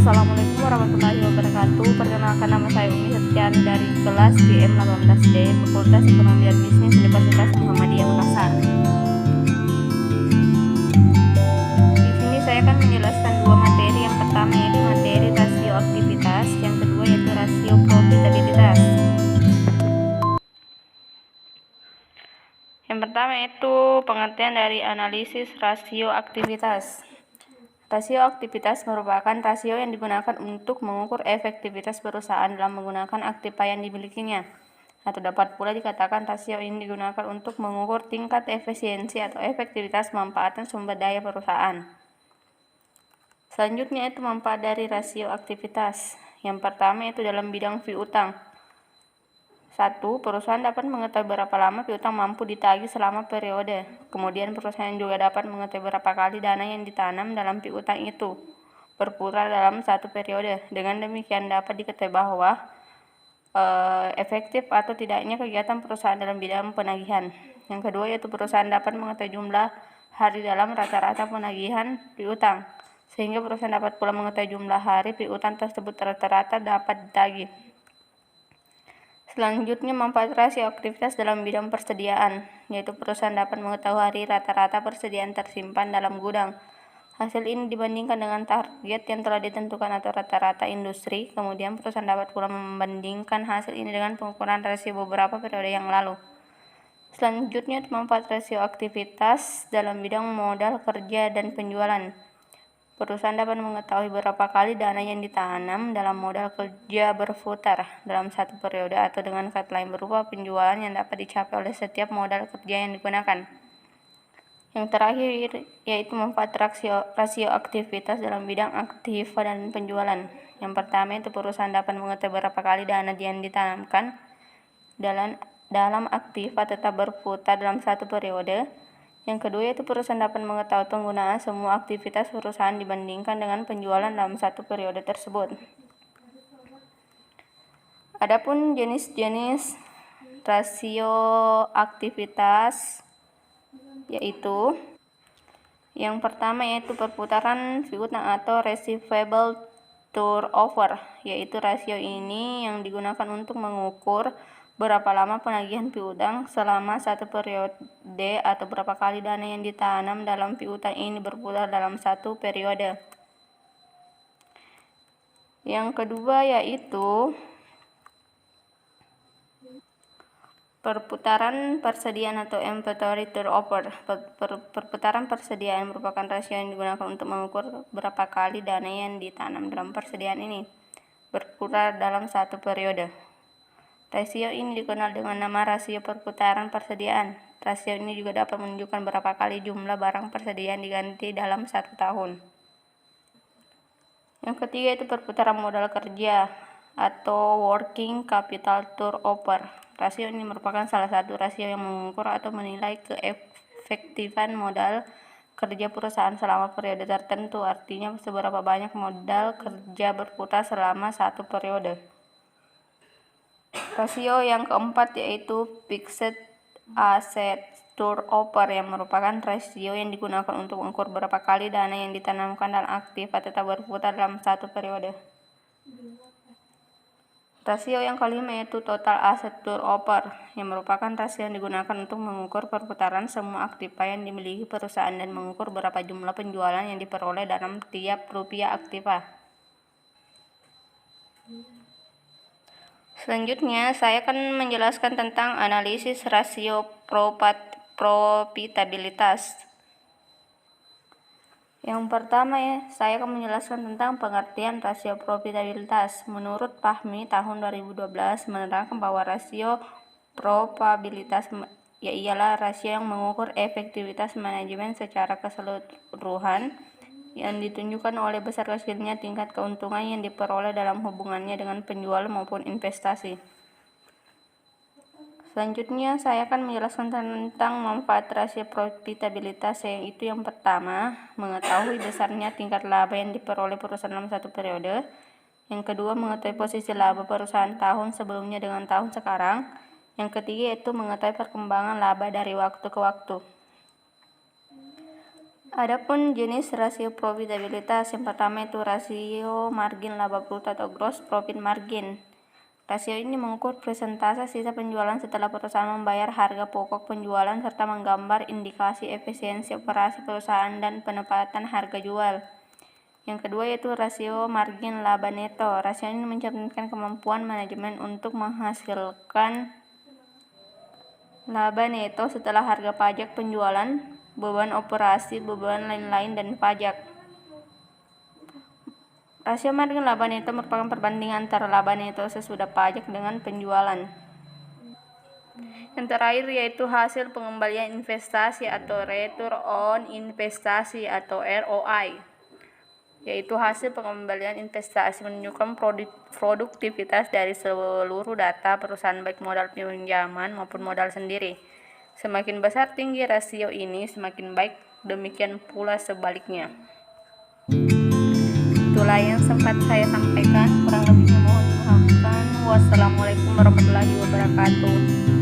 Assalamualaikum warahmatullahi wabarakatuh. Perkenalkan, nama saya Umi Septiani dari kelas DM 18D, Fakultas Ekonomi dan Bisnis Universitas Muhammadiyah Makassar. Di sini saya akan menjelaskan dua materi. Yang pertama yaitu materi rasio aktivitas, yang kedua yaitu rasio profitabilitas. Yang pertama yaitu pengertian dari analisis rasio aktivitas. Rasio aktivitas merupakan rasio yang digunakan untuk mengukur efektivitas perusahaan dalam menggunakan aktiva yang dimilikinya. Atau dapat pula dikatakan rasio ini digunakan untuk mengukur tingkat efisiensi atau efektivitas pemanfaatan sumber daya perusahaan. Selanjutnya itu manfaat dari rasio aktivitas. Yang pertama itu dalam bidang piutang. 1. Perusahaan dapat mengetahui berapa lama piutang mampu ditagih selama periode. Kemudian perusahaan juga dapat mengetahui berapa kali dana yang ditanam dalam piutang itu berputar dalam satu periode. Dengan demikian dapat diketahui bahwa efektif atau tidaknya kegiatan perusahaan dalam bidang penagihan. Yang kedua yaitu perusahaan dapat mengetahui jumlah hari dalam rata-rata penagihan piutang, sehingga perusahaan dapat pula mengetahui jumlah hari piutang tersebut rata-rata dapat ditagih. Selanjutnya, manfaat rasio aktivitas dalam bidang persediaan, yaitu perusahaan dapat mengetahui hari rata-rata persediaan tersimpan dalam gudang. Hasil ini dibandingkan dengan target yang telah ditentukan atau rata-rata industri. Kemudian perusahaan dapat pula membandingkan hasil ini dengan pengukuran rasio beberapa periode yang lalu. Selanjutnya, manfaat rasio aktivitas dalam bidang modal kerja dan penjualan. Perusahaan dapat mengetahui berapa kali dana yang ditanam dalam modal kerja berputar dalam satu periode, atau dengan kata lain berupa penjualan yang dapat dicapai oleh setiap modal kerja yang digunakan. Yang terakhir yaitu manfaat rasio aktivitas dalam bidang aktiva dan penjualan. Yang pertama itu perusahaan dapat mengetahui berapa kali dana yang ditanamkan dalam aktiva tetap berputar dalam satu periode. Yang kedua yaitu perusahaan dapat mengetahui penggunaan semua aktivitas perusahaan dibandingkan dengan penjualan dalam satu periode tersebut. Adapun jenis-jenis rasio aktivitas yaitu yang pertama yaitu perputaran piutang atau receivable turnover, yaitu rasio ini yang digunakan untuk mengukur berapa lama penagihan piutang selama satu periode atau berapa kali dana yang ditanam dalam piutang ini berputar dalam satu periode. Yang kedua yaitu perputaran persediaan atau inventory turnover. Perputaran persediaan merupakan rasio yang digunakan untuk mengukur berapa kali dana yang ditanam dalam persediaan ini berputar dalam satu periode. Rasio ini dikenal dengan nama rasio perputaran persediaan. Rasio ini juga dapat menunjukkan berapa kali jumlah barang persediaan diganti dalam satu tahun. Yang ketiga itu perputaran modal kerja atau working capital turnover. Rasio ini merupakan salah satu rasio yang mengukur atau menilai keefektifan modal kerja perusahaan selama periode tertentu, artinya seberapa banyak modal kerja berputar selama satu periode. Rasio yang keempat yaitu fixed asset turnover, yang merupakan rasio yang digunakan untuk mengukur berapa kali dana yang ditanamkan dalam aktiva tetap berputar dalam satu periode. Rasio yang kelima yaitu total asset turnover, yang merupakan rasio yang digunakan untuk mengukur perputaran semua aktiva yang dimiliki perusahaan dan mengukur berapa jumlah penjualan yang diperoleh dalam tiap rupiah aktiva. Selanjutnya, saya akan menjelaskan tentang analisis rasio profitabilitas. Yang pertama saya akan menjelaskan tentang pengertian rasio profitabilitas. Menurut Fahmi tahun 2012 menerangkan bahwa rasio profitabilitas ialah rasio yang mengukur efektivitas manajemen secara keseluruhan, yang ditunjukkan oleh besar kecilnya tingkat keuntungan yang diperoleh dalam hubungannya dengan penjual maupun investasi. Selanjutnya saya akan menjelaskan tentang manfaat rasio profitabilitas, yaitu yang pertama, mengetahui besarnya tingkat laba yang diperoleh perusahaan dalam satu periode. Yang kedua, mengetahui posisi laba perusahaan tahun sebelumnya dengan tahun sekarang. Yang ketiga yaitu mengetahui perkembangan laba dari waktu ke waktu. Adapun jenis rasio profitabilitas, yang pertama itu rasio margin laba bruto atau gross profit margin. Rasio ini mengukur persentase sisa penjualan setelah perusahaan membayar harga pokok penjualan serta menggambar indikasi efisiensi operasi perusahaan dan penempatan harga jual. Yang kedua yaitu rasio margin laba neto. Rasio ini mencerminkan kemampuan manajemen untuk menghasilkan laba neto setelah harga pajak penjualan, beban operasi, beban lain-lain, dan pajak. Rasio margin laba neto merupakan perbandingan antara laba neto sesudah pajak dengan penjualan. Yang terakhir yaitu hasil pengembalian investasi atau return on investasi atau ROI, yaitu hasil pengembalian investasi menunjukkan produktivitas dari seluruh data perusahaan baik modal pinjaman maupun modal sendiri. Semakin besar tinggi rasio ini, semakin baik, demikian pula sebaliknya. Itulah yang sempat saya sampaikan, kurang lebihnya mohon dimaafkan. Wassalamualaikum warahmatullahi wabarakatuh.